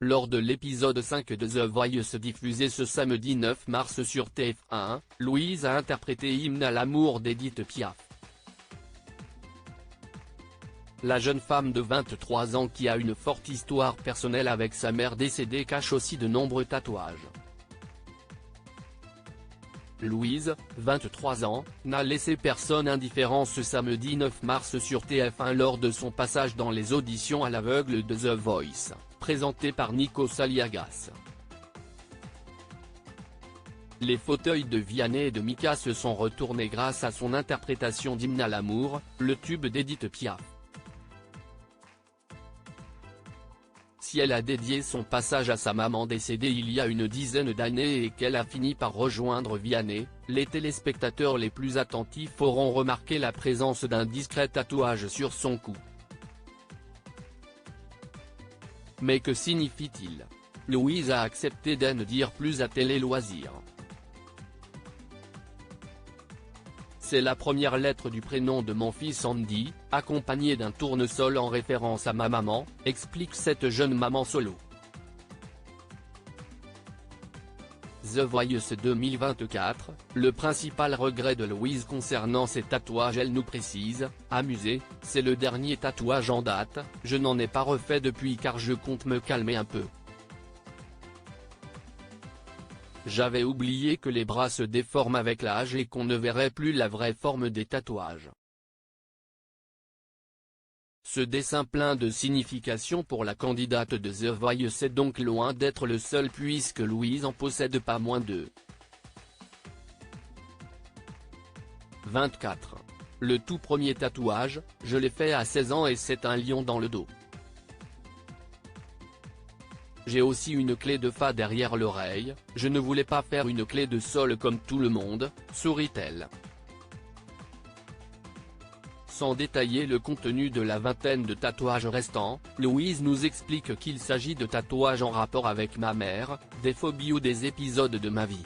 Lors de l'épisode 5 de The Voice diffusé ce samedi 9 mars sur TF1, Louise a interprété Hymne à l'amour d'Édith Piaf. La jeune femme de 23 ans qui a une forte histoire personnelle avec sa mère décédée cache aussi de nombreux tatouages. Louise, 23 ans, n'a laissé personne indifférent ce samedi 9 mars sur TF1 lors de son passage dans les auditions à l'aveugle de The Voice, présenté par Nikos Aliagas. Les fauteuils de Vianney et de Mika se sont retournés grâce à son interprétation d'Hymne à l'amour, le tube d'Édith Piaf. Si elle a dédié son passage à sa maman décédée il y a une dizaine d'années et qu'elle a fini par rejoindre Vianney, les téléspectateurs les plus attentifs auront remarqué la présence d'un discret tatouage sur son cou. Mais que signifie-t-il? Louise a accepté d'en dire plus à Télé Loisirs. C'est la première lettre du prénom de mon fils Andy, accompagnée d'un tournesol en référence à ma maman, explique cette jeune maman solo. The Voice 2024, le principal regret de Louise concernant ses tatouages, elle nous précise, amusé, c'est le dernier tatouage en date, je n'en ai pas refait depuis car je compte me calmer un peu. J'avais oublié que les bras se déforment avec l'âge et qu'on ne verrait plus la vraie forme des tatouages. Ce dessin plein de signification pour la candidate de The Voice est donc loin d'être le seul puisque Louise en possède pas moins de 24. Le tout premier tatouage, je l'ai fait à 16 ans et c'est un lion dans le dos. J'ai aussi une clé de fa derrière l'oreille, je ne voulais pas faire une clé de sol comme tout le monde, sourit-elle. Sans détailler le contenu de la vingtaine de tatouages restants, Louise nous explique qu'il s'agit de tatouages en rapport avec ma mère, des phobies ou des épisodes de ma vie.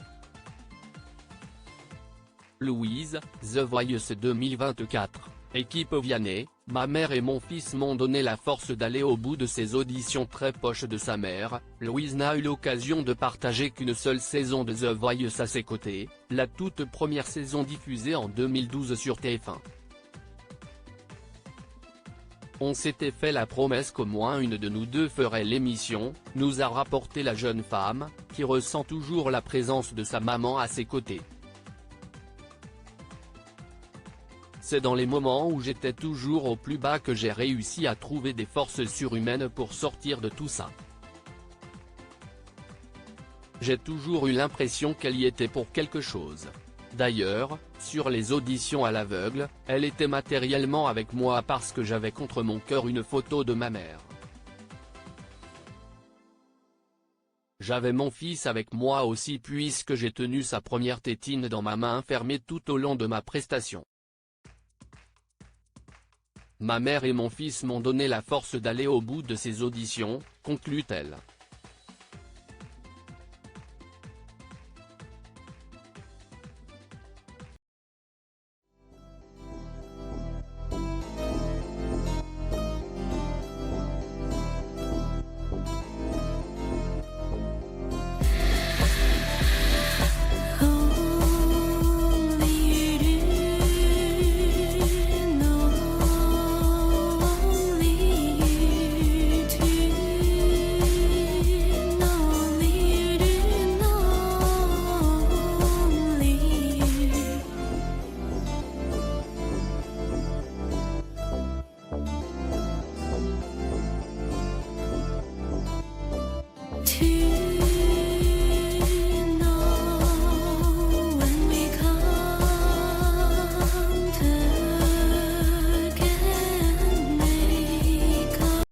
Louise, The Voice 2024, équipe Vianney, ma mère et mon fils m'ont donné la force d'aller au bout de ces auditions très proches de sa mère. Louise n'a eu l'occasion de partager qu'une seule saison de The Voice à ses côtés, la toute première saison diffusée en 2012 sur TF1. On s'était fait la promesse qu'au moins une de nous deux ferait l'émission, nous a rapporté la jeune femme, qui ressent toujours la présence de sa maman à ses côtés. C'est dans les moments où j'étais toujours au plus bas que j'ai réussi à trouver des forces surhumaines pour sortir de tout ça. J'ai toujours eu l'impression qu'elle y était pour quelque chose. D'ailleurs, sur les auditions à l'aveugle, elle était matériellement avec moi parce que j'avais contre mon cœur une photo de ma mère. J'avais mon fils avec moi aussi puisque j'ai tenu sa première tétine dans ma main fermée tout au long de ma prestation. Ma mère et mon fils m'ont donné la force d'aller au bout de ces auditions, conclut-elle.